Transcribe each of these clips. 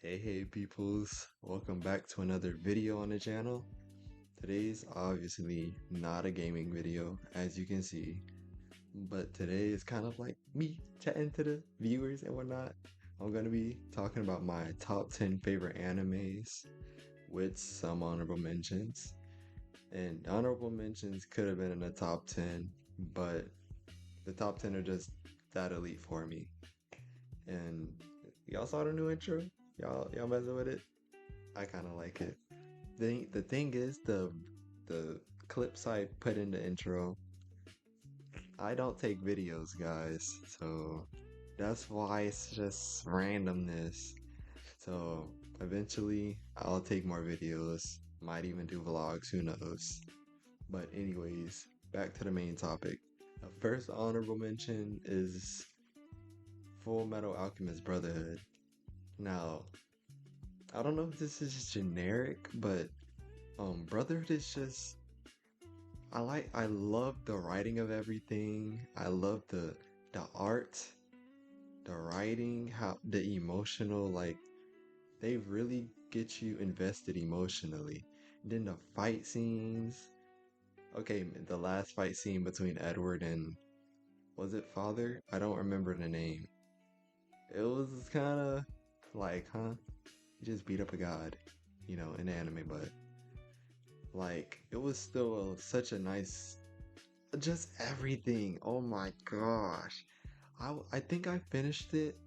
Hey peoples, welcome back to another video on the channel. Today's obviously not a gaming video, as you can see, but today is kind of like me chatting to the viewers and whatnot. I'm gonna be talking about my top 10 favorite animes with some honorable mentions. And honorable mentions could have been in the top 10, but the top 10 are just that elite for me. And y'all saw the new intro? Y'all messing with it? I kind of like it. The thing is the clips I put in the intro, I don't take videos, guys. So that's why it's just randomness. So eventually I'll take more videos. Might even do vlogs, who knows. But anyways, back to the main topic. The first honorable mention is Full Metal Alchemist Brotherhood. Now, I don't know if this is generic, but Brotherhood is just I love the writing of everything. I love the art, the writing, how the emotional, like they really get you invested emotionally. Then the fight scenes. Okay, the last fight scene between Edward and was it Father? I don't remember the name. It was kind of like, huh? You just beat up a god, in anime, but like it was still such a nice, just everything. Oh my gosh. I think I finished it.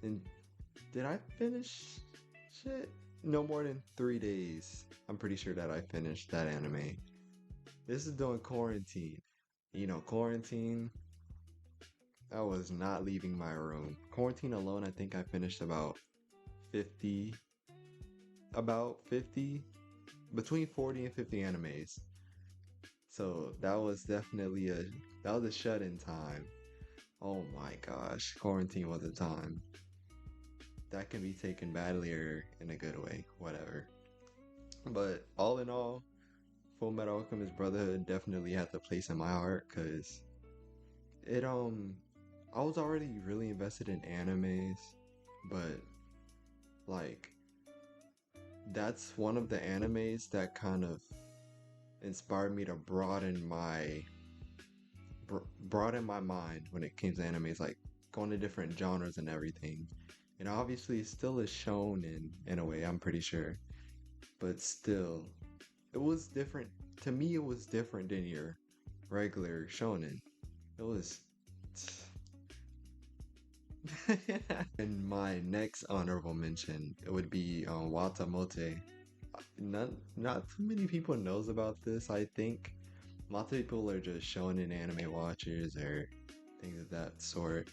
And did I finish shit? No more than 3 days. I'm pretty sure that I finished that anime. This is during quarantine. Quarantine, I was not leaving my room. Quarantine alone, I think I finished 50, about 50, between 40 and 50 animes. So that was a shut-in time. Oh my gosh, quarantine was a time. That can be taken badly or in a good way, whatever. But all in all, Full Metal Alchemist Brotherhood definitely has a place in my heart because it I was already really invested in animes, but like that's one of the animes that kind of inspired me to broaden my mind when it came to animes, like going to different genres and everything. And obviously, it still is shown in a way, I'm pretty sure, but still, it was different. To me, it was different than your regular shonen. It was. And my next honorable mention, it would be Watamote. Not too many people knows about this. I think lots of people are just shonen anime watchers or things of that sort.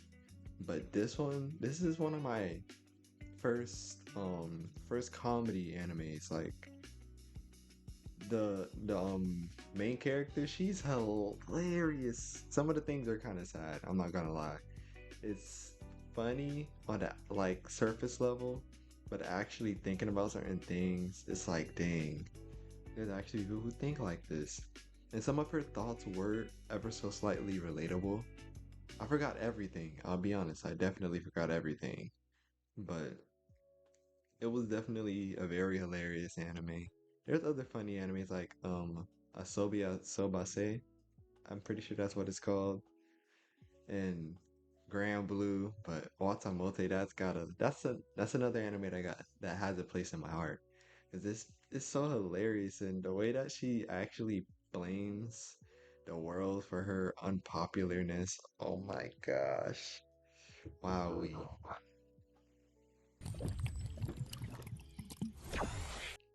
But this is one of my first comedy animes. Like the main character, she's hilarious. Some of the things are kind of sad, I'm not gonna lie. It's funny on a like surface level, but actually thinking about certain things, it's like, dang, there's actually people who think like this. And some of her thoughts were ever so slightly relatable. I forgot everything, I'll be honest, I definitely forgot everything. But it was definitely a very hilarious anime. There's other funny animes like Asobia Sobase. I'm pretty sure that's what it's called. And Grand Blue, but Watamote, that's another anime that has a place in my heart. Cause this is so hilarious and the way that she actually blames the world for her unpopularness. Oh my gosh. Wow.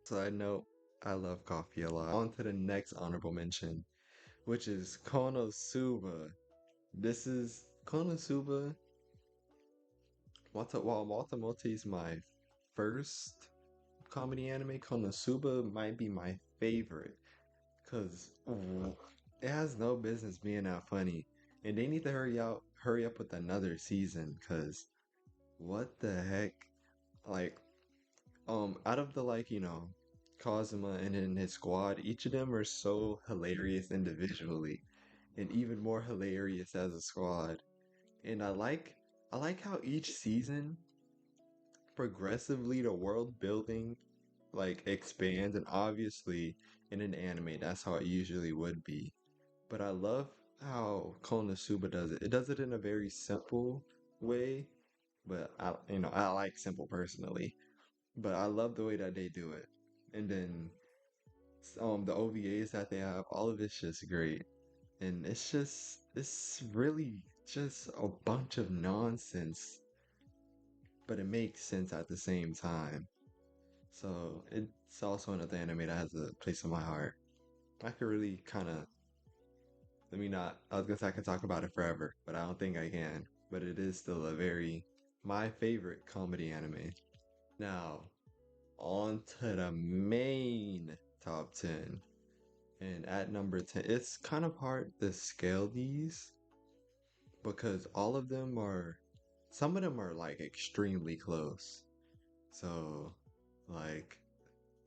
Side note, I love coffee a lot. On to the next honorable mention, which is Konosuba. This is Konosuba. While Watamote is my first comedy anime, Konosuba might be my favorite because it has no business being that funny, and they need to hurry up with another season because what the heck, like out of the Kazuma and then his squad, each of them are so hilarious individually and even more hilarious as a squad. And I like how each season progressively the world building like expands, and obviously in an anime that's how it usually would be. But I love how Konosuba does it. It does it in a very simple way, but I like simple personally. But I love the way that they do it. And then the OVAs that they have, all of it's just great. And it's really just a bunch of nonsense, but it makes sense at the same time. So it's also another anime that has a place in my heart. I could really kind of, let me not, I was gonna say I could talk about it forever, but I don't think I can. But it is still my favorite comedy anime. Now, on to the main top 10. And at number 10, it's kind of hard to scale these because some of them are like extremely close. So, like,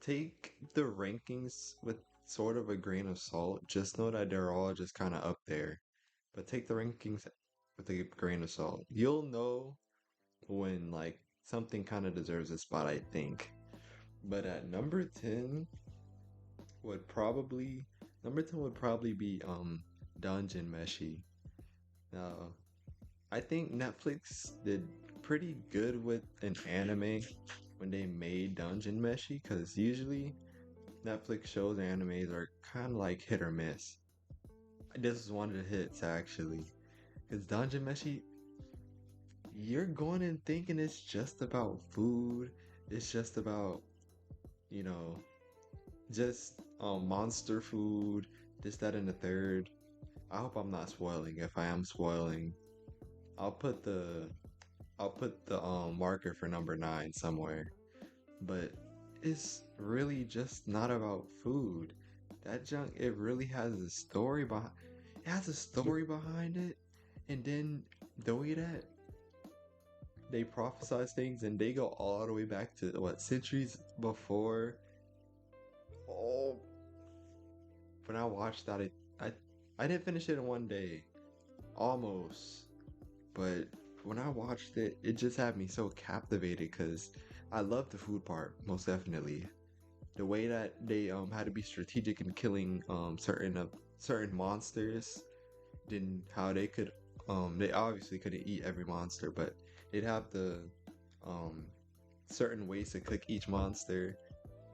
take the rankings with sort of a grain of salt. Just know that they're all just kind of up there. But take the rankings with a grain of salt. You'll know when, like, something kind of deserves a spot, I think. But at would probably, number 10 would probably be, Dungeon Meshi. Now, I think Netflix did pretty good with an anime when they made Dungeon Meshi, because usually Netflix shows and animes are kind of like hit or miss. This is one of the hits actually, because Dungeon Meshi, you're going and thinking it's just about food, it's just about, you know, just monster food, this, that, and the third. I hope I'm not spoiling. If I am spoiling, I'll put the marker for number 9 somewhere. But it's really just not about food. That junk, it really has a story behind. It has a story behind it, and then the way that they prophesize things, and they go all the way back to what, centuries before. Oh, when I watched that, I didn't finish it in one day, almost. But when I watched it, it just had me so captivated because I love the food part, most definitely. The way that they had to be strategic in killing certain monsters, then how they obviously couldn't eat every monster, but they'd have the um certain ways to cook each monster,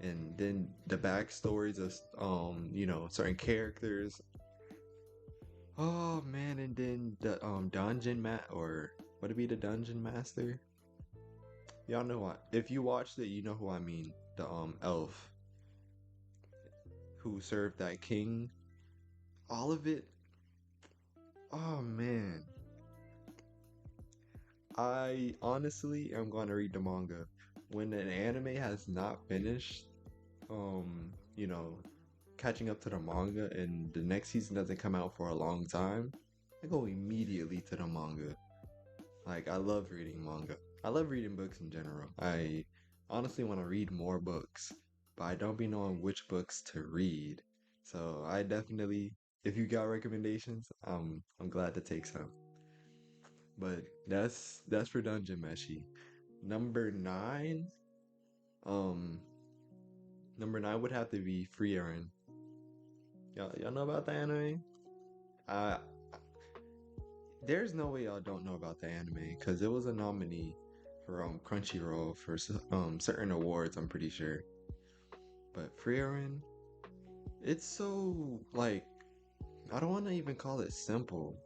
and then the backstories of certain characters. Oh man, and then the dungeon mat, or would it be the dungeon master? Y'all know what? If you watched it, you know who I mean. The elf who served that king. All of it. Oh man. I honestly am going to read the manga. When an anime has not finished, you know, catching up to the manga, and the next season doesn't come out for a long time, I go immediately to the manga. Like, I love reading manga. I love reading books in general. I honestly want to read more books, but I don't be knowing which books to read. So I definitely, if you got recommendations, I'm glad to take some. But that's for Dungeon Meshi. Number nine, um, number 9 would have to be Free Aaron. Y'all know about the anime? Uh, there's no way y'all don't know about the anime because it was a nominee for Crunchyroll for certain awards. I'm pretty sure. But Free Aaron, it's so like, I don't want to even call it simple.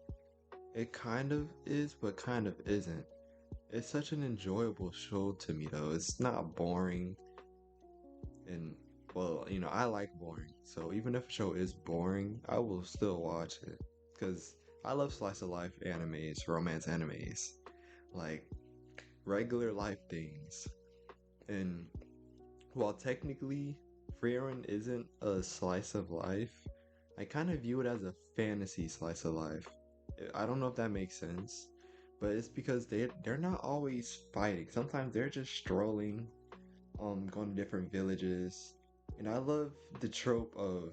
It kind of is, but kind of isn't. It's such an enjoyable show to me though. It's not boring. And well, I like boring. So even if a show is boring, I will still watch it because I love slice of life animes, romance animes, like regular life things. And while technically Frieren isn't a slice of life, I kind of view it as a fantasy slice of life. I don't know if that makes sense, but it's because they're not always fighting. Sometimes they're just strolling, going to different villages. And I love the trope of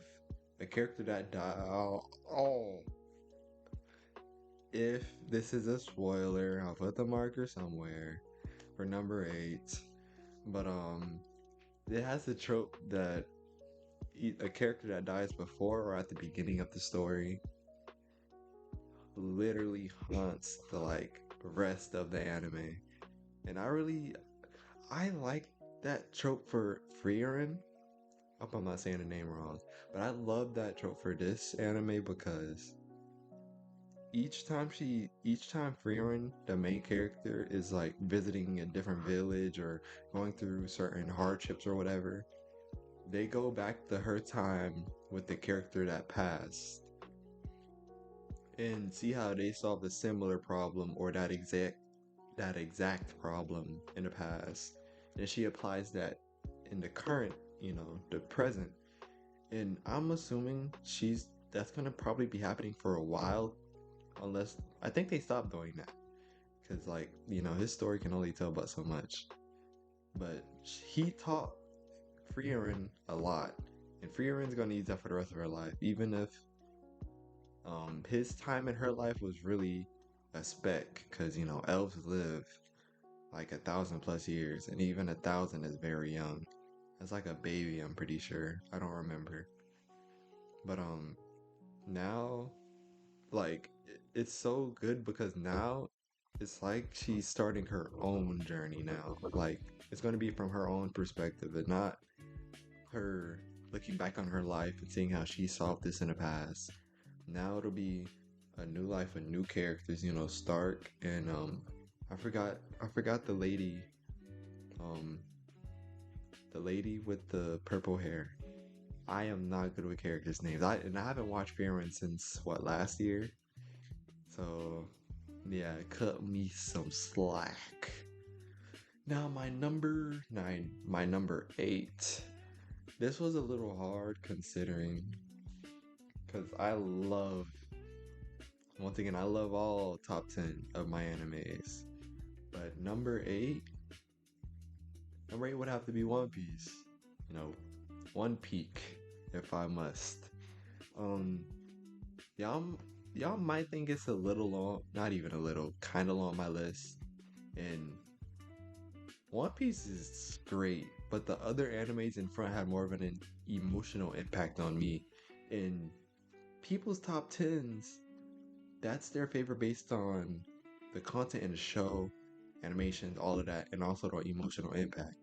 a character that died. Oh, if this is a spoiler, I'll put the marker somewhere. for number 8. But it has the trope that a character that dies before or at the beginning of the story literally haunts the like rest of the anime. And I like that trope for Frieren. I hope I'm not saying the name wrong, but I love that trope for this anime because each time Frieren, the main character, is like visiting a different village or going through certain hardships or whatever, they go back to her time with the character that passed and see how they solved a similar problem or that exact problem in the past. And she applies that in the current, the present. And I'm assuming she's that's gonna probably be happening for a while, unless I think they stopped doing that. Cause like, his story can only tell but so much. But he taught Frieren a lot. And Frieren's gonna use that for the rest of her life. Even if his time in her life was really a speck, because elves live like 1,000 plus years, and even 1,000 is very young. That's like a baby, I'm pretty sure. I don't remember. But now, like, it's so good because now it's like she's starting her own journey now. Like, it's going to be from her own perspective and not her looking back on her life and seeing how she solved this in the past. Now it'll be a new life with new characters, Stark and I forgot um the lady with the purple hair. I am not good with characters' names. I haven't watched Frieren since what, last year. So yeah, cut me some slack. Now my number 8. This was a little hard considering because once again, I love all top 10 of my animes. But number 8 would have to be One Piece. One Peak, if I must. Um, y'all, y'all might think it's a little long, not even a little, kind of long on my list. And One Piece is great, but the other animes in front had more of an emotional impact on me. And people's top 10s, that's their favorite based on the content in the show, animations, all of that, and also the emotional impact.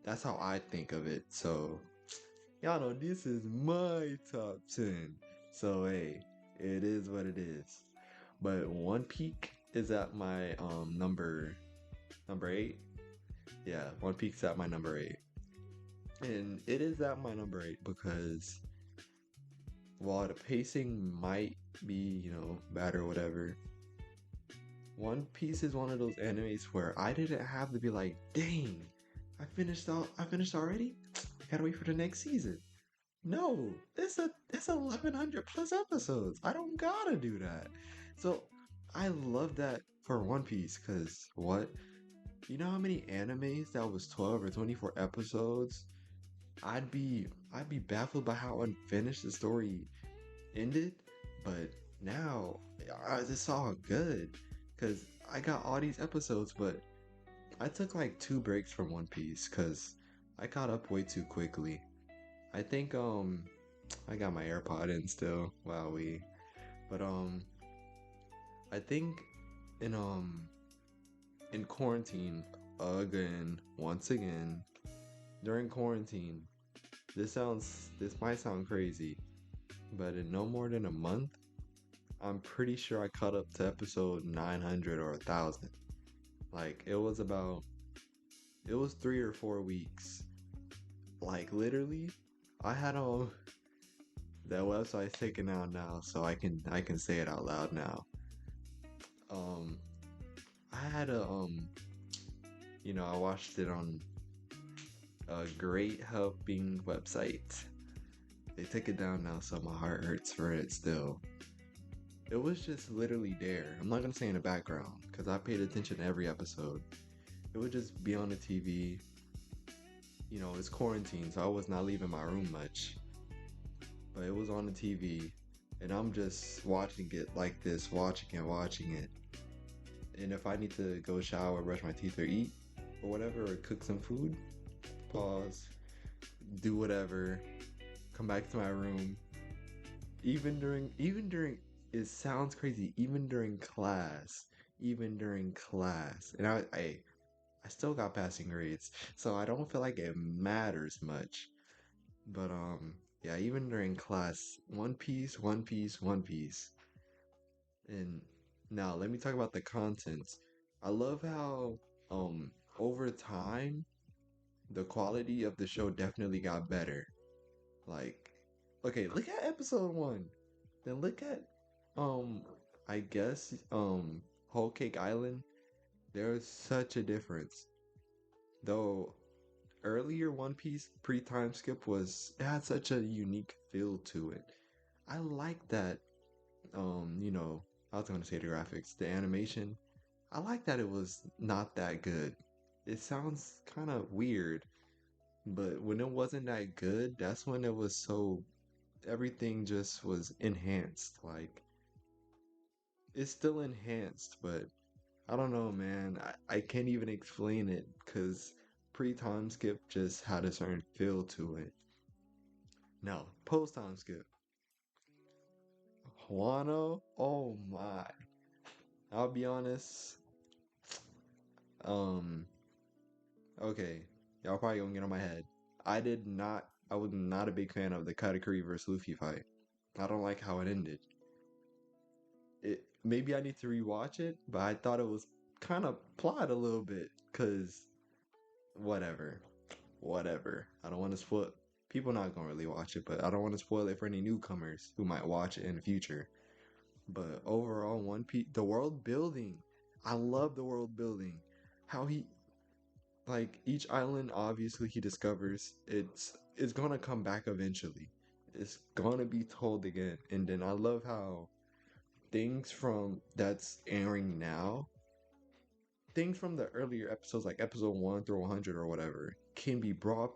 That's how I think of it. So, y'all know this is my top 10. So, hey, it is what it is. But One Peak is at my number 8. Yeah, One Peak's at my number 8. And it is at my number 8 because while the pacing might be, bad or whatever, One Piece is one of those animes where I didn't have to be like, dang, I finished already? I gotta wait for the next season. No, it's 1100 plus episodes. I don't gotta do that. So I love that for One Piece because what? You know how many animes that was 12 or 24 episodes? I'd be baffled by how unfinished the story ended, but now it's all good because I got all these episodes, but I took like 2 breaks from One Piece because I caught up way too quickly. I think I got my AirPod in still. Wow, but I think in quarantine once again during quarantine, this might sound crazy, but in no more than a month, I'm pretty sure I caught up to episode 900 or 1,000. Like it was 3 or 4 weeks. Like literally, I had that website's taken out now, so I can say it out loud now. Um, I had I watched it on a Great Helping website. They took it down now, so my heart hurts for it still. It was just literally there. I'm not gonna say in the background because I paid attention to every episode. It would just be on the TV. It's quarantine, so I was not leaving my room much. But it was on the TV, and I'm just watching it like this, watching it. And if I need to go shower, brush my teeth, or eat, or whatever, or cook some food, pause, do whatever, come back to my room. Even during it sounds crazy, even during class. And I still got passing grades, so I don't feel like it matters much. But yeah, even during class, One Piece, One Piece, One Piece. And now let me talk about the contents. I love how um over time the quality of the show definitely got better. Like, okay, look at episode one. Then look at um I guess Whole Cake Island. There's such a difference. Though earlier One Piece pre-time skip was it had such a unique feel to it. I like that I was gonna say the graphics, the animation. I like that it was not that good. It sounds kind of weird, but when it wasn't that good, that's when it was so everything just was enhanced. Like it's still enhanced, but I don't know, man. I can't even explain it because pre-time skip just had a certain feel to it. Now, post-time skip. Wano, oh my. I'll be honest. Um, okay. Y'all probably gonna get on my head. I was not a big fan of the Katakuri versus Luffy fight. I don't like how it ended. It maybe I need to rewatch it, but I thought it was kind of plot a little bit, cause whatever. Whatever. I don't want to spoil. People not gonna really watch it, but I don't want to spoil it for any newcomers who might watch it in the future. But overall, One Piece, the world building, I love the world building. How he like each island, obviously he discovers it's gonna come back eventually. It's gonna be told again, and then I love how things from that's airing now, things from the earlier episodes, like episode 1 through 100 or whatever, can be brought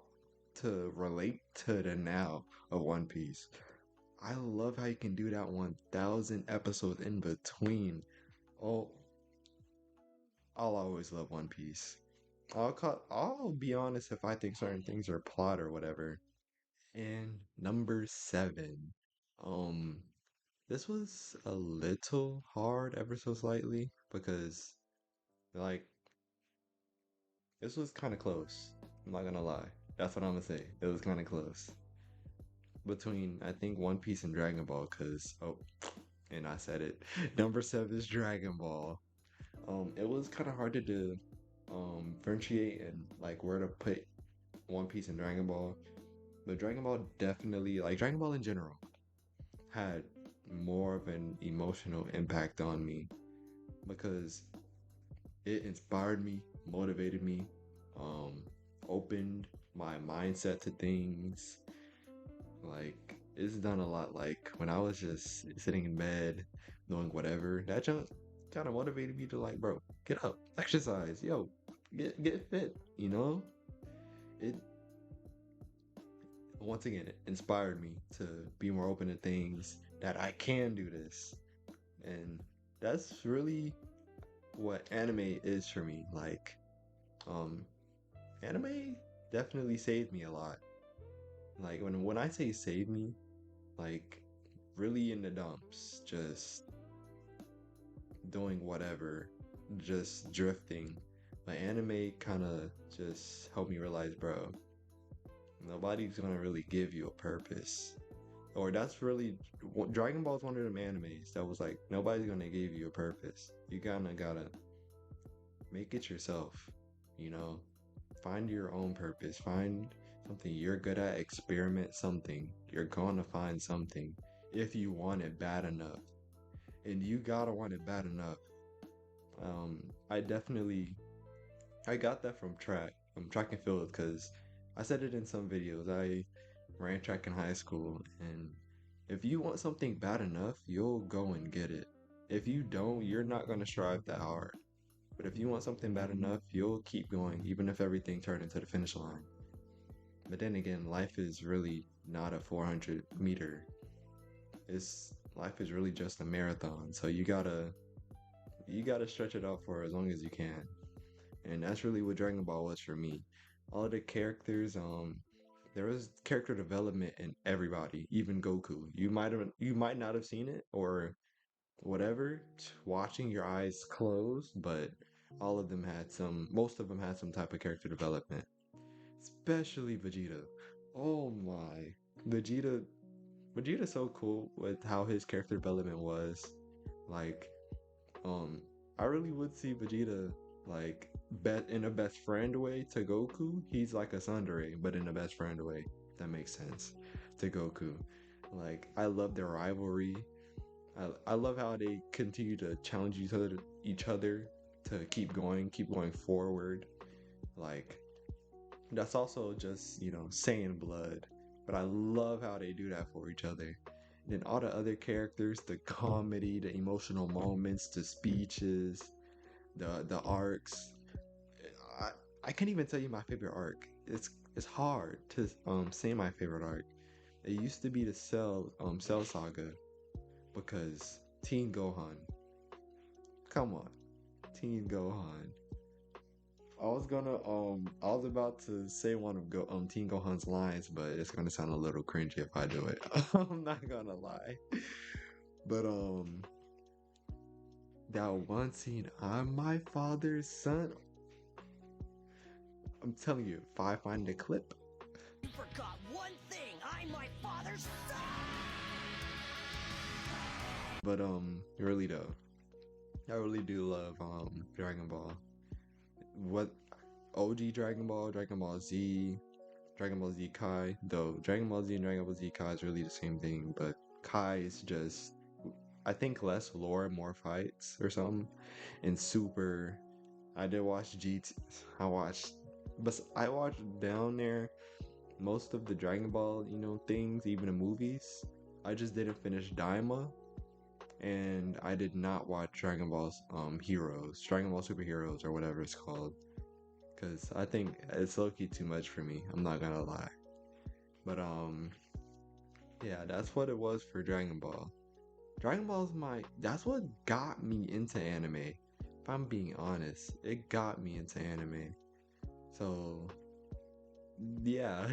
to relate to the now of One Piece. I love how you can do that 1,000 episodes in between. Oh, I'll always love One Piece. I'll be honest if I think certain things are plot or whatever. And number seven. Um, this was a little hard ever so slightly because like this was kind of close. I'm not gonna lie. That's what I'm gonna say. It was kind of close between I think One Piece and Dragon Ball. Cause and I said it. Number seven is Dragon Ball. It was kind of hard to do, differentiate and like where to put One Piece and Dragon Ball. But Dragon Ball definitely, like Dragon Ball in general, had more of an emotional impact on me because it inspired me, motivated me, um, opened my mindset to things. Like it's done a lot. Like when I was just sitting in bed, doing whatever, that junk kind of motivated me to like, bro, get up, exercise, yo, get fit. It once again it inspired me to be more open to things that I can do this, and that's really what anime is for me. Like, um, anime definitely saved me a lot. Like when I say save me, like really in the dumps, just doing whatever, just drifting. But anime kind of just helped me realize, bro, nobody's gonna really give you a purpose. Or that's really Dragon Ball is one of them animes that was like nobody's gonna give you a purpose. You kinda gotta make it yourself. You know, find your own purpose. Find something you're good at. Experiment something. You're gonna find something if you want it bad enough, and you gotta want it bad enough. I definitely I got that from track and field because I said it in some videos. I ran track in high school, and if you want something bad enough, you'll go and get it. If you don't, you're not gonna strive that hard. But if you want something bad enough, you'll keep going, even if everything turned into the finish line. But then again, life is really not a 400 meter. It's life is really just a marathon. So you gotta stretch it out for as long as you can. and that's really what Dragon Ball was for me. All the characters, there was character development in everybody, even Goku. You might not have seen it or whatever, watching your eyes closed, but most of them had some type of character development, especially Vegeta. Oh my, Vegeta, Vegeta's so cool with how his character development was. Like, um, I really would see Vegeta like bet in a best friend way to Goku. He's like a Tsundere, but in a best friend way. If that makes sense to Goku. Like, I love their rivalry. I love how they continue to challenge each other to keep going forward. Like, that's also just, Saiyan blood. But I love how they do that for each other. Then all the other characters, the comedy, the emotional moments, the speeches, the arcs. I I can't even tell you my favorite arc. It's hard to say my favorite arc. It used to be the Cell Saga because Teen Gohan. Come on, Teen Gohan. I was about to say one of Teen Gohan's lines, but it's gonna sound a little cringy if I do it. I'm not gonna lie. But that one scene, I'm my father's son. I'm telling you, if I find the clip. You forgot one thing. I'm my father's son. But really though, I really do love Dragon Ball. What OG Dragon Ball, Dragon Ball Z, Dragon Ball Z Kai, though Dragon Ball Z and Dragon Ball Z Kai is really the same thing, but Kai is just, I think, less lore, more fights or something. And Super, I did watch GT, I watched down there most of the Dragon Ball, things, even the movies. I just didn't finish Daima, and I did not watch Dragon Ball's Heroes, Dragon Ball Superheroes, or whatever it's called, because I think it's low-key too much for me. I'm not gonna lie. But yeah, that's what it was for Dragon Ball. Dragon Ball's that's what got me into anime. If I'm being honest, it got me into anime. So yeah,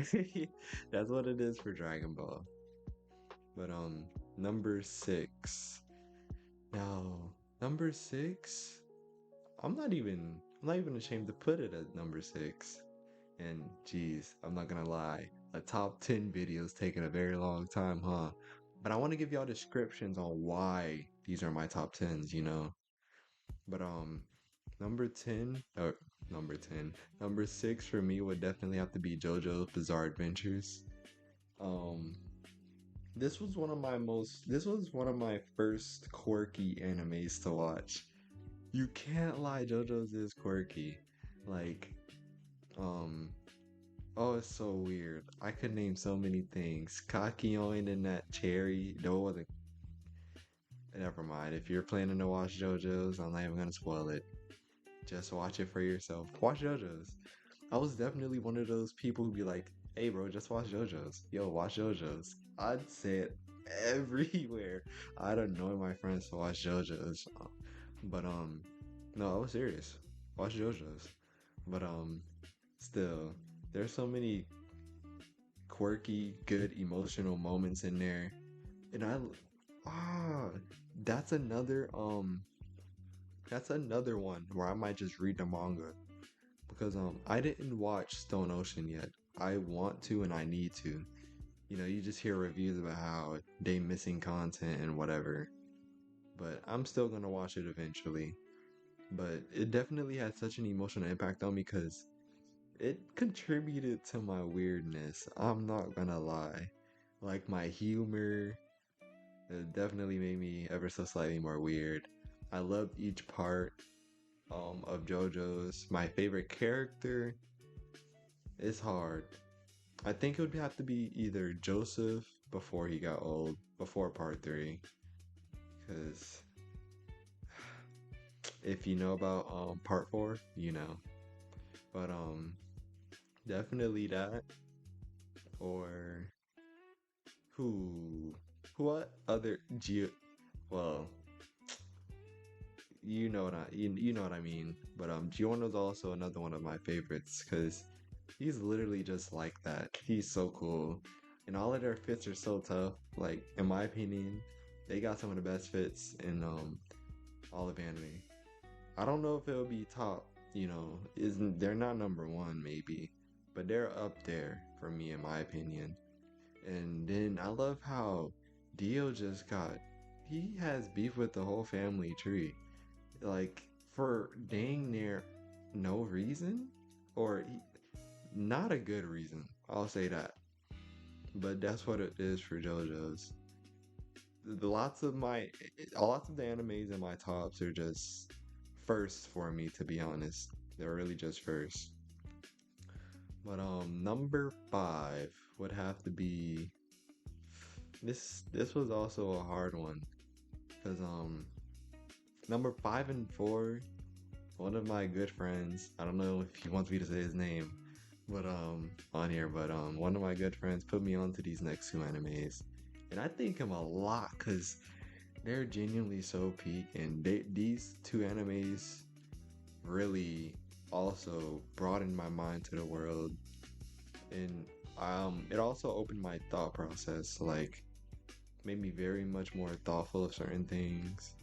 that's what it is for Dragon Ball. But number 6. Now, number 6, I'm not even ashamed to put it at number 6. And geez, I'm not gonna lie, a top 10 video is taking a very long time, huh? But I want to give y'all descriptions on why these are my top 10s. But number 10 or number 10, number 6 for me would definitely have to be JoJo's Bizarre Adventures. Um this was one of my first quirky animes to watch. You can't lie, JoJo's is quirky. Like, um, oh, it's so weird. I could name so many things. Kakyoin and that cherry. No, it wasn't. Never mind. If you're planning to watch JoJo's, I'm not even gonna spoil it. Just watch it for yourself. Watch JoJo's. I was definitely one of those people who'd be like, "Hey, bro, just watch JoJo's. Yo, watch JoJo's." I'd say it everywhere. I'd annoy my friends to watch JoJo's. But no, I was serious. Watch JoJo's. But still, there's so many quirky, good emotional moments in there. And ah, that's another one where I might just read the manga because I didn't watch Stone Ocean yet. I want to and I need to. You just hear reviews about how they missing content and whatever. But I'm still gonna watch it eventually. But it definitely had such an emotional impact on me because it contributed to my weirdness. I'm not gonna lie. Like my humor, it definitely made me ever so slightly more weird. I loved each part of JoJo's. My favorite character is hard. I think it would have to be either Joseph before he got old, before part 3. Because if you know about part 4, you know. But definitely that. Or who what other well, you know what I mean. But Giorno's also another one of my favorites because he's literally just like that. He's so cool, and all of their fits are so tough. Like in my opinion, they got some of the best fits in all of anime. I don't know if it'll be top. Isn't they're not number one maybe, but they're up there for me in my opinion. And then I love how Dio just got he has beef with the whole family tree. Like for dang near no reason or not a good reason. I'll say that. But that's what it is for JoJo's. Lots of the animes in my tops are just first for me to be honest. They're really just first. But number 5 would have to be this was also a hard one because number 5 and 4, one of my good friends, I don't know if he wants me to say his name, but on here, but one of my good friends put me onto these next two animes, and I thank him a lot because they're genuinely so peak, and these two animes really also broadened my mind to the world, and it also opened my thought process, like made me very much more thoughtful of certain things,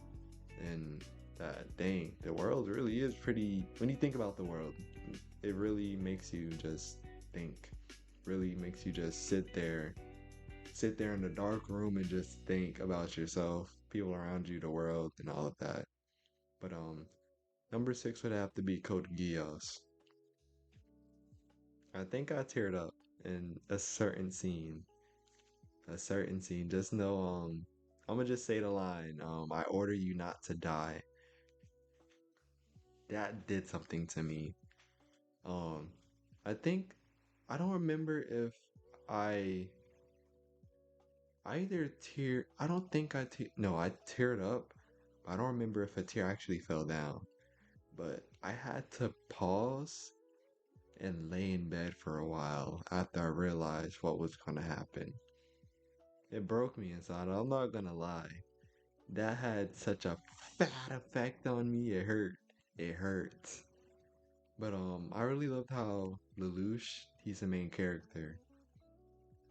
and that dang, the world really is pretty. When you think about the world, it really makes you just think. Really makes you just sit there in the dark room and just think about yourself, people around you, the world, and all of that. But number 6 would have to be Code Geass. I think I teared up in a certain scene. A certain scene. Just know I'm gonna just say the line, I order you not to die. That did something to me. Um, I think I don't remember if I either tear. I don't think no, I teared up. I don't remember if a tear actually fell down. But I had to pause and lay in bed for a while after I realized what was gonna happen. It broke me inside. I'm not gonna lie. That had such a fat effect on me. It hurt. It hurt. But I really loved how Lelouch, he's the main character.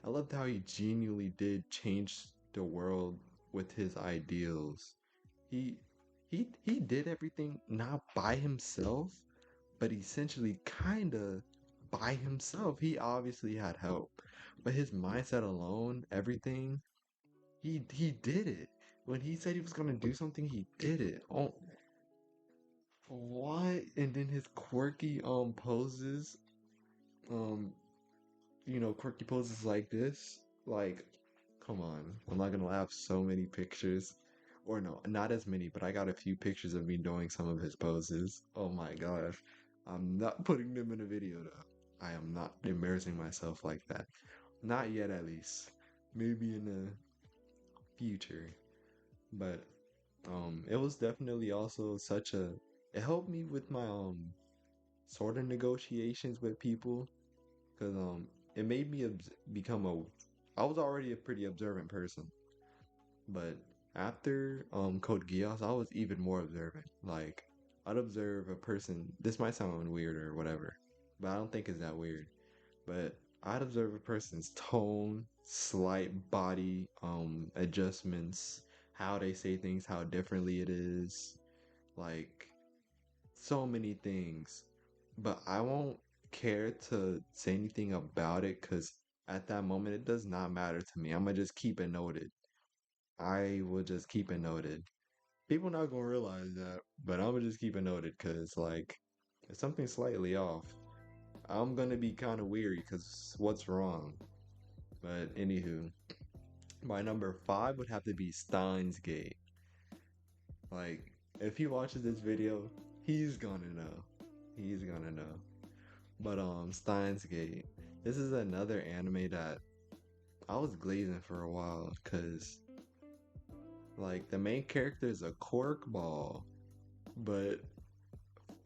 I loved how he genuinely did change the world with his ideals. He he did everything not by himself, but essentially kinda by himself. He obviously had help, but his mindset alone, everything, he did it. When he said he was gonna do something, he did it. Oh, what? And then his quirky poses, um quirky poses like this. Like, come on. I'm not gonna have so many pictures. Or no, not as many, but I got a few pictures of me doing some of his poses. Oh my gosh. I'm not putting them in a video though. I am not embarrassing myself like that. Not yet at least. Maybe in the future. But it was definitely also such a it helped me with my sort of negotiations with people because it made me become a I was already a pretty observant person, but after Code Geass I was even more observant. Like I'd observe a person, this might sound weird or whatever, but I don't think it's that weird, but I'd observe a person's tone, slight body adjustments, how they say things, how differently it is, like so many things, but I won't care to say anything about it because at that moment it does not matter to me. I'm gonna just keep it noted. I will just keep it noted. People not gonna realize that, but I'm gonna just keep it noted because like if something's slightly off, I'm gonna be kind of weary because what's wrong? But anywho, my number 5 would have to be Steins Gate. Like if he watches this video, he's gonna know. He's gonna know. But Steins Gate. This is another anime that I was glazing for a while because like the main character is a cork ball. But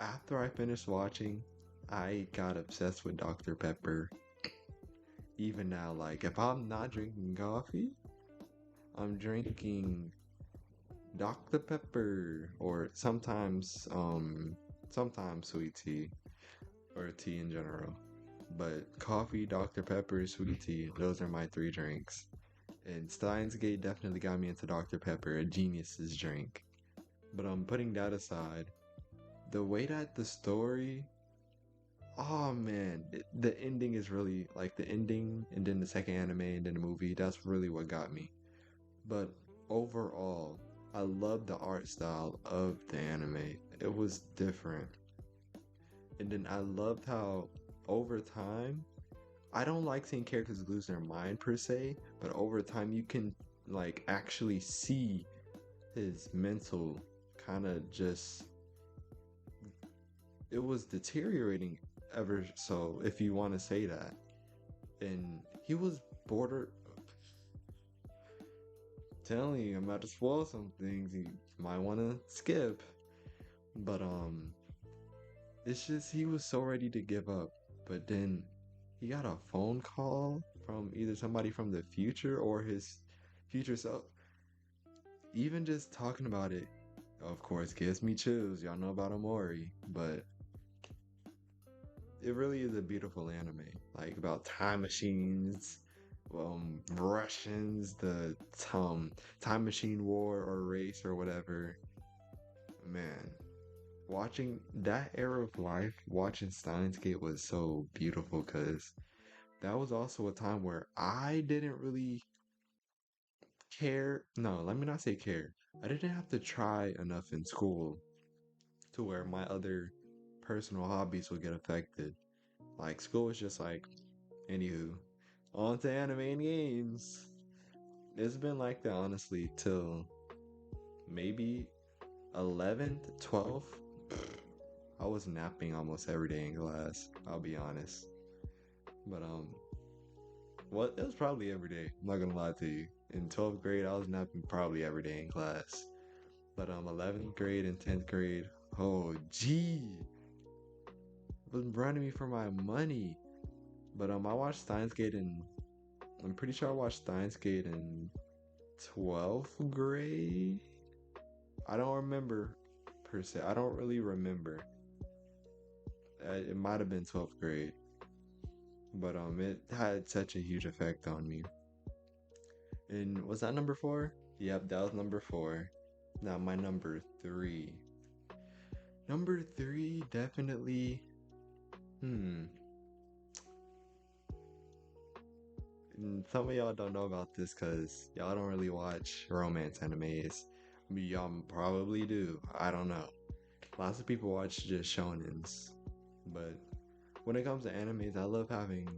after I finished watching, I got obsessed with Dr. Pepper. Even now, like if I'm not drinking coffee, I'm drinking Dr. Pepper, or sometimes sweet tea or tea in general. But coffee, Dr. Pepper, sweet tea, those are my three drinks. And Steins Gate definitely got me into Dr. Pepper, a genius's drink. But I'm putting that aside. The way that the story, oh man, the ending is really like the ending, and then the second anime, and then the movie. That's really what got me. But overall, I love the art style of the anime. It was different. And then I loved how over time, I don't like seeing characters lose their mind per se, but over time you can like actually see his mental kind of just, it was deteriorating ever so, if you want to say that. And he was border, telling you, I'm about to spoil some things you might want to skip. But it's just he was so ready to give up, but then he got a phone call from either somebody from the future or his future self. Even just talking about it, of course, gives me chills. Y'all know about Amori, but it really is a beautiful anime. Like about time machines, Russians, the time machine war or race or whatever. Man, watching that era of life, watching Steins Gate was so beautiful because that was also a time where I didn't really care. No, let me not say care. I didn't have to try enough in school to where my other personal hobbies would get affected. Like school was just like, anywho, on to anime and games. It's been like that honestly till maybe 11th, 12th. I was napping almost every day in class, I'll be honest. But what it was probably every day. I'm not gonna lie to you. In 12th grade, I was napping probably every day in class. But 11th grade and 10th grade, oh gee, was running me for my money. But I watched Steins Gate in, I'm pretty sure I watched Steins Gate in 12th grade. I don't remember per se. I don't really remember. It might have been 12th grade, but it had such a huge effect on me. And was that number four? Yep, that was number four. Now my number three. Number three, definitely. Hmm. And some of y'all don't know about this because y'all don't really watch romance animes. I mean, y'all probably do. I don't know. Lots of people watch just shonens. But when it comes to animes, I love having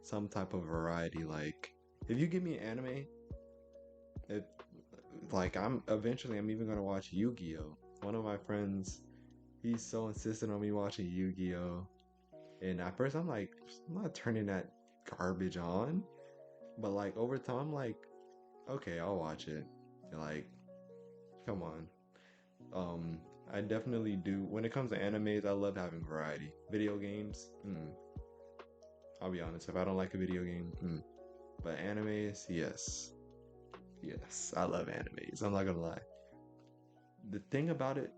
some type of variety. Like, if you give me an anime, if like I'm even gonna watch Yu-Gi-Oh! One of my friends, he's so insistent on me watching Yu-Gi-Oh! And at first I'm like, I'm not turning that garbage on. But like over time, I'm like, okay, I'll watch it. Like, come on. Um, I definitely do. When it comes to animes, I love having variety. Video games, I'll be honest. If I don't like a video game, but animes, yes, yes, I love animes. I'm not gonna lie. The thing about it,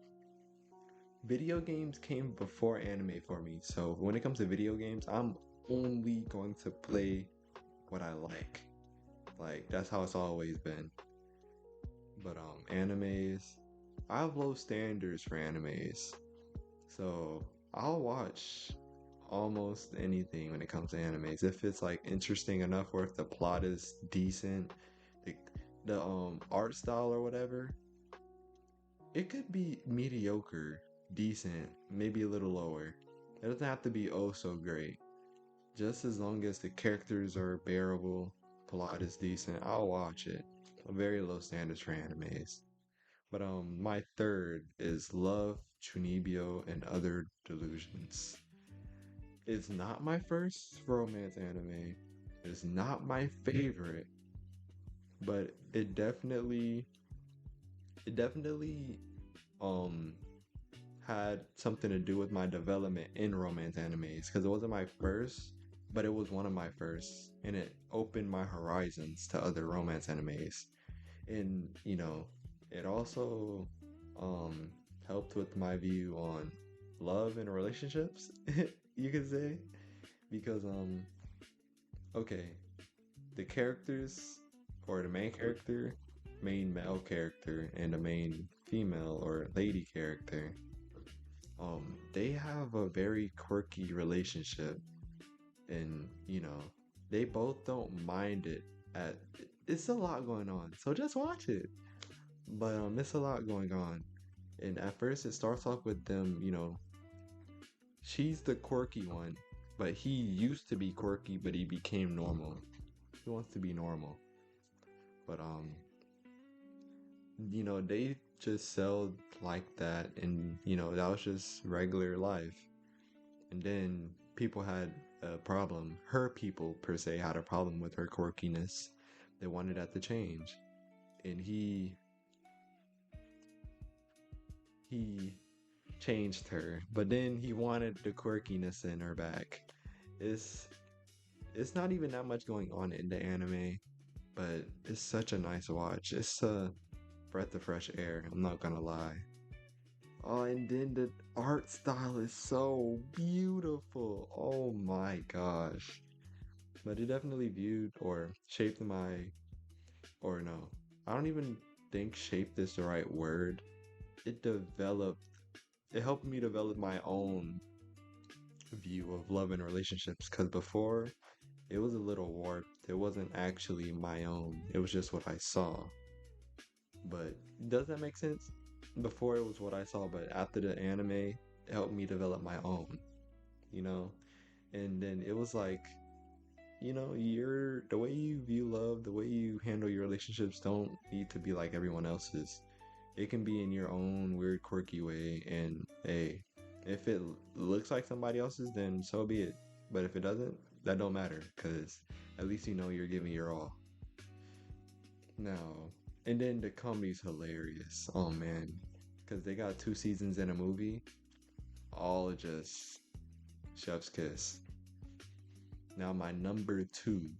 video games came before anime for me. So when it comes to video games, I'm only going to play what I like. Like that's how it's always been. But animes, I have low standards for animes. So I'll watch almost anything when it comes to animes. If it's like interesting enough or if the plot is decent, the, the art style or whatever, it could be mediocre, decent, maybe a little lower. It doesn't have to be oh so great. Just as long as the characters are bearable, plot is decent, I'll watch it. Very low standards for animes. But my third is Love, Chunibyo, and Other Delusions. It's not my first romance anime. It's not my favorite, but it definitely um had something to do with my development in romance animes because it wasn't my first, but it was one of my first, and it opened my horizons to other romance animes. And It also um helped with my view on love and relationships, you could say, because okay, the characters or the main character, main male character and the main female or lady character, they have a very quirky relationship, and they both don't mind it. At It's a lot going on, so just watch it. But it's a lot going on, and at first it starts off with them. She's the quirky one, but he used to be quirky, but he became normal. He wants to be normal, but they just sell like that, and that was just regular life. And then people had a problem. Her people per se had a problem with her quirkiness. They wanted that to change, and he changed her, but then he wanted the quirkiness in her back. It's it's not even that much going on in the anime, but it's such a nice watch. It's a breath of fresh air, I'm not gonna lie. Oh, and then the art style is so beautiful. Oh my gosh. But it definitely viewed or shaped my, or no, I don't even think shaped is the right word. It developed, it helped me develop my own view of love and relationships, because before it was a little warped. It wasn't actually my own, it was just what I saw. But does that make sense? Before it was what I saw, but after the anime, it helped me develop my own, you know? And then it was like, the way you view love, the way you handle your relationships don't need to be like everyone else's. It can be in your own weird, quirky way. And hey, if it looks like somebody else's, then so be it. But if it doesn't, that don't matter, because at least you're giving your all. Now, and then the comedy's hilarious. Oh man, because they got 2 seasons in a movie, all just chef's kiss. Now, my number two,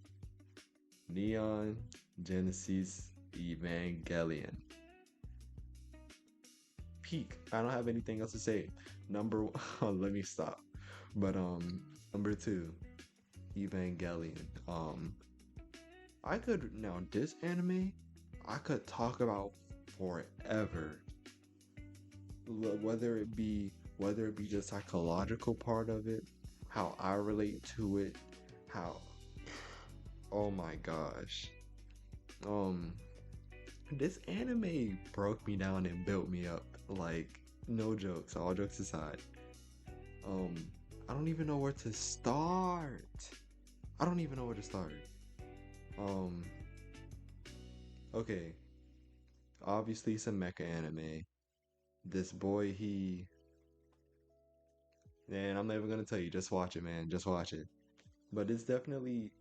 Neon Genesis Evangelion. Peak. I don't have anything else to say. Number one, let me stop. But number two, Evangelion. I could now this anime, I could talk about forever. Whether it be the psychological part of it, how I relate to it, how oh my gosh. Um this anime broke me down and built me up. Like, no jokes, all jokes aside. Um I don't even know where to start. I don't even know where to start. Um okay, obviously it's a mecha anime. This boy, man, I'm never gonna tell you, just watch it, man. Just watch it. But it's definitely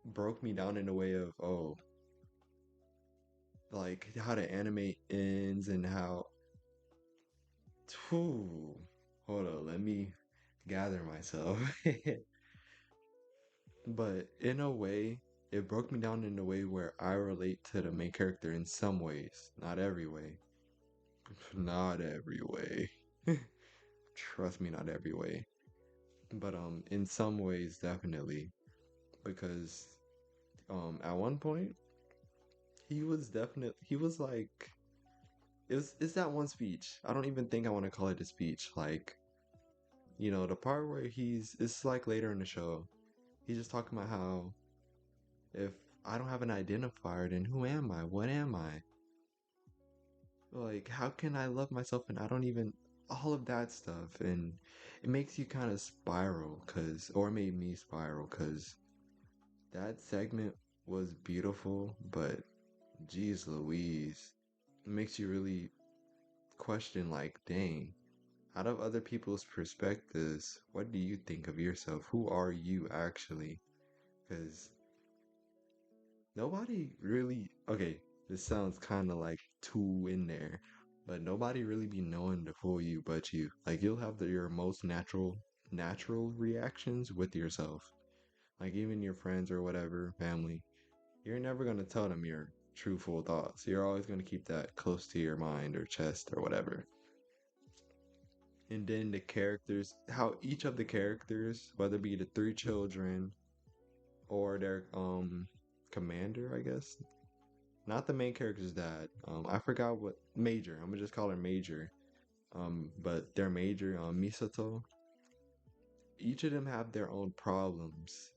broke me down in a way of, oh, like how the anime ends and how Whew. Hold on, let me gather myself. But in a way, it broke me down in a way where I relate to the main character in some ways. Not every way. Not every way. Trust me, not every way. But in some ways definitely. Because at one point he was like it's that one speech. I don't even think I want to call it a speech. Like, the part where it's like later in the show. He's just talking about how if I don't have an identifier, then who am I? What am I? Like, how can I love myself and I don't even all of that stuff? And it makes you kind of spiral, or it made me spiral, cause that segment was beautiful, but geez Louise, it makes you really question, like, dang, out of other people's perspectives, what do you think of yourself? Who are you actually? Because nobody really, okay, this sounds kind of like too in there, but nobody really be knowing the full you but you. Like, you'll have your most natural reactions with yourself. Like, even your friends or whatever, family, you're never gonna tell them truthful thoughts. You're always going to keep that close to your mind or chest or whatever. And then the characters, how each of the characters, whether it be the three children or their commander, I guess, not the main character's dad. I forgot what Major. I'm gonna just call her Major. But their Major, Misato. Each of them have their own problems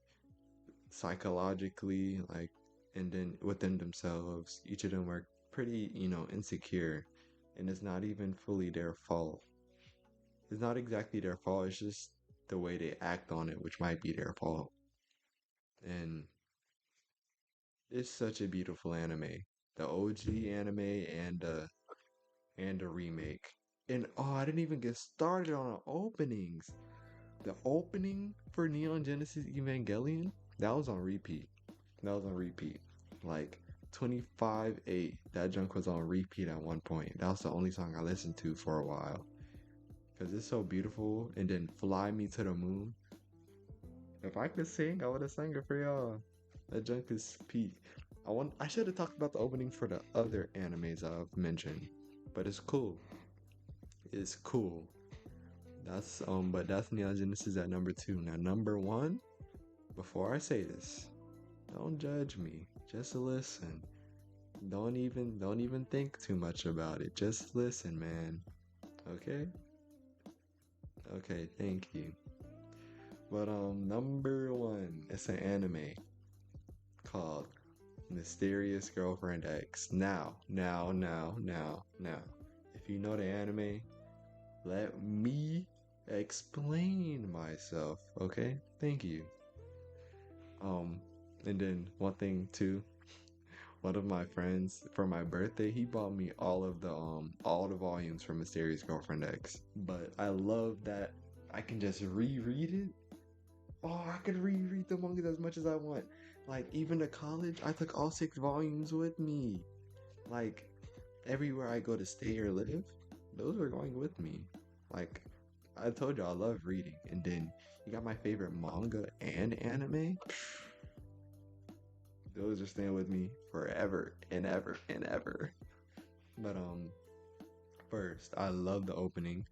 psychologically, like, and then within themselves. Each of them are pretty, insecure, and it's not even fully their fault. It's not exactly their fault. It's just the way they act on it, which might be their fault. And it's such a beautiful anime. The OG anime and the remake. And oh, I didn't even get started on the openings. The opening for Neon Genesis Evangelion, that was on repeat. That was on repeat. Like 25/8, that junk was on repeat at one point. That was the only song I listened to for a while. Cause it's so beautiful. And then Fly Me to the Moon. If I could sing, I would have sang it for y'all. That junk is peak. I should have talked about the opening for the other animes I've mentioned. But it's cool. It's cool. But that's Neon Genesis at number 2. Now number 1, before I say this, don't judge me. Just listen. Don't even think too much about it. Just listen, man. Okay? Okay, thank you. But number 1, it's an anime called Mysterious Girlfriend X. Now. If you know the anime, let me explain myself, okay? Thank you. And then one thing too, one of my friends for my birthday, he bought me all the volumes from Mysterious Girlfriend X. But I love that I can just reread it. Oh, I could reread the manga as much as I want. Like even to college, I took all 6 volumes with me. Like everywhere I go to stay or live, those were going with me. Like I told you, I love reading. And then you got my favorite manga and anime. Those are staying with me forever and ever and ever. But first, I love the opening.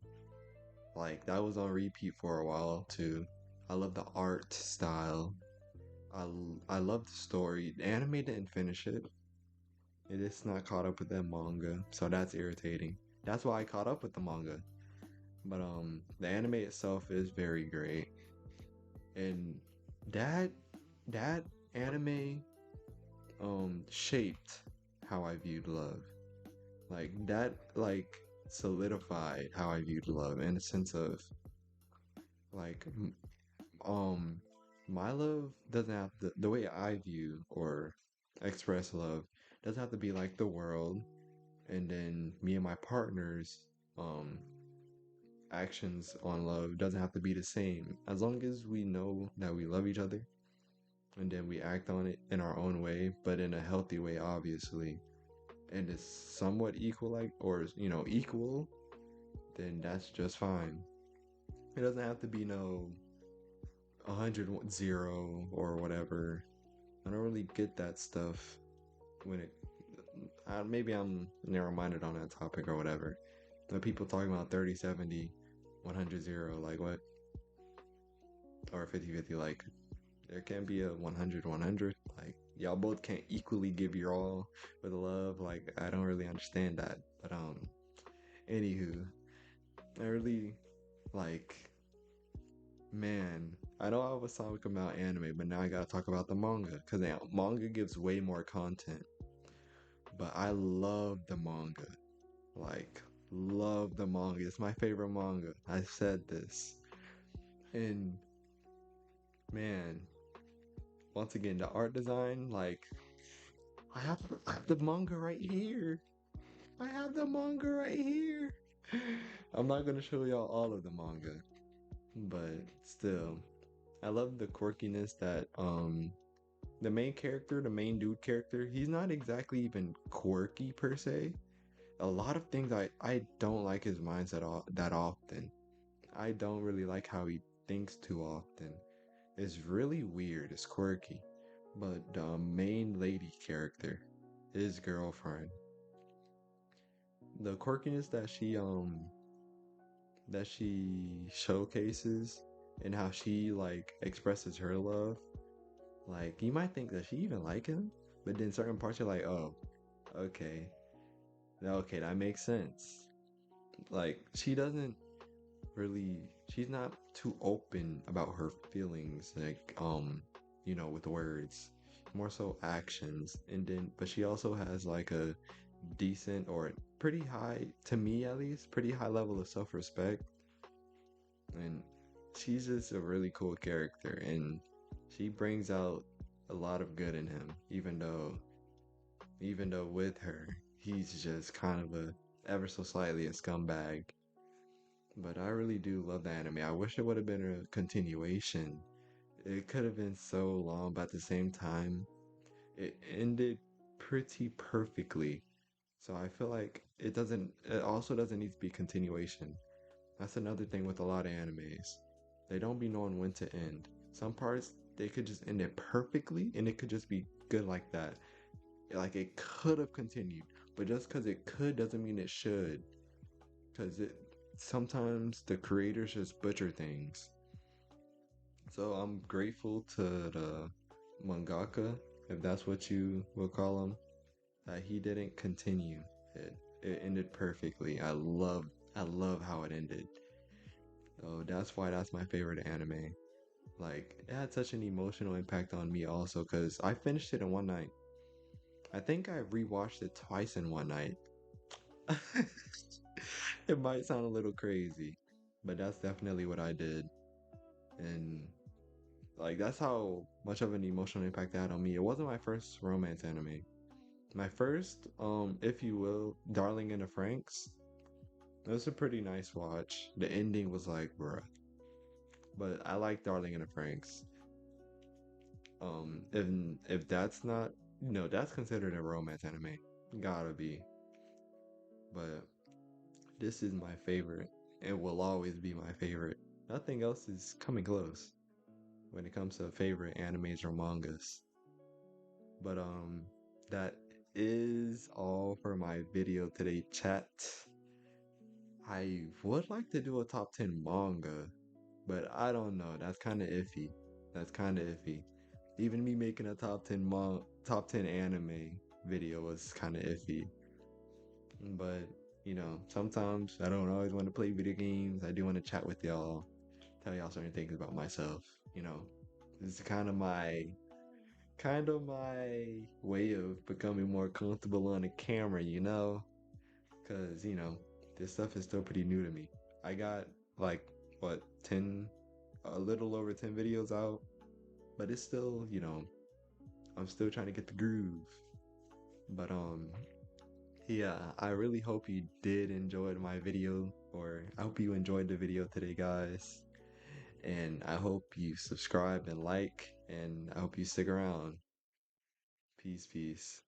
Like that was on repeat for a while too. I love the art style. I love the story. The anime didn't finish it. It is not caught up with that manga, so that's irritating. That's why I caught up with the manga. But the anime itself is very great. And that that anime shaped how I viewed love. Like that solidified how I viewed love in a sense of like my love doesn't have the way I view or express love doesn't have to be like the world, and then me and my partner's um actions on love doesn't have to be the same as long as we know that we love each other, and then we act on it in our own way, but in a healthy way, obviously, and it's somewhat equal, like, or equal, then that's just fine. It doesn't have to be no 100 0 or whatever. I don't really get that stuff when it. Maybe I'm narrow-minded on that topic or whatever. The people talking about 30 70, 100 0, like what? Or 50 50, like there can't be a 100 100. Like y'all both can't equally give your all with love. Like I don't really understand that. But anywho, I really like. Man, I know I was talking about anime, but now I gotta talk about the manga because the manga gives way more content. But I love the manga, like love the manga. It's my favorite manga. I said this, and man, once again, the art design, like I have the manga right here. I have the manga right here. I'm not gonna show y'all all of the manga, but still, I love the quirkiness that the main character, the main dude character, he's not exactly even quirky per se. A lot of things I don't like his mindset that often. I don't really like how he thinks too often. It's really weird. It's quirky. But the main lady character his girlfriend. The quirkiness that she showcases and how she like expresses her love. Like you might think that she even like him, but then certain parts you're like, oh, okay, okay, that makes sense. Like she doesn't really, she's not too open about her feelings, like with words, more so actions. And then, but she also has like a decent or pretty high, to me at least, pretty high level of self-respect, and she's just a really cool character, and she brings out a lot of good in him, even though with her he's just kind of a ever so slightly a scumbag. But I really do love the anime. I wish it would have been a continuation. It could have been so long, but at the same time it ended pretty perfectly. So I feel like it also doesn't need to be continuation. That's another thing with a lot of animes. They don't be knowing when to end. Some parts they could just end it perfectly and it could just be good like that. Like it could have continued, but just because it could doesn't mean it should. Because it sometimes the creators just butcher things. So I'm grateful to the mangaka, if that's what you will call him, that he didn't continue it. It ended perfectly. I love how it ended. So that's why that's my favorite anime. Like it had such an emotional impact on me also because I finished it in one night. I think I rewatched it twice in one night. It might sound a little crazy, but that's definitely what I did. And like that's how much of an emotional impact that had on me. It wasn't my first romance anime. My first, if you will, Darling in the Franxx. It was a pretty nice watch. The ending was like, bruh. But I like Darling in the Franxx. If that's not, that's considered a romance anime. Gotta be. But this is my favorite. It will always be my favorite. Nothing else is coming close when it comes to favorite animes or mangas. But that is all for my video today, chat. I would like to do a top 10 manga, but I don't know. That's kind of iffy. That's kind of iffy. Even me making a top 10 anime video was kind of iffy. But, sometimes I don't always want to play video games. I do want to chat with y'all, tell y'all certain things about myself, you know. This is kind of my way of becoming more comfortable on the camera. Because, this stuff is still pretty new to me. I got like, what, 10, a little over 10 videos out, but it's still, I'm still trying to get the groove. But, yeah, I really hope you did enjoy my video, or I hope you enjoyed the video today, guys. And I hope you subscribe and like, and I hope you stick around. Peace, peace.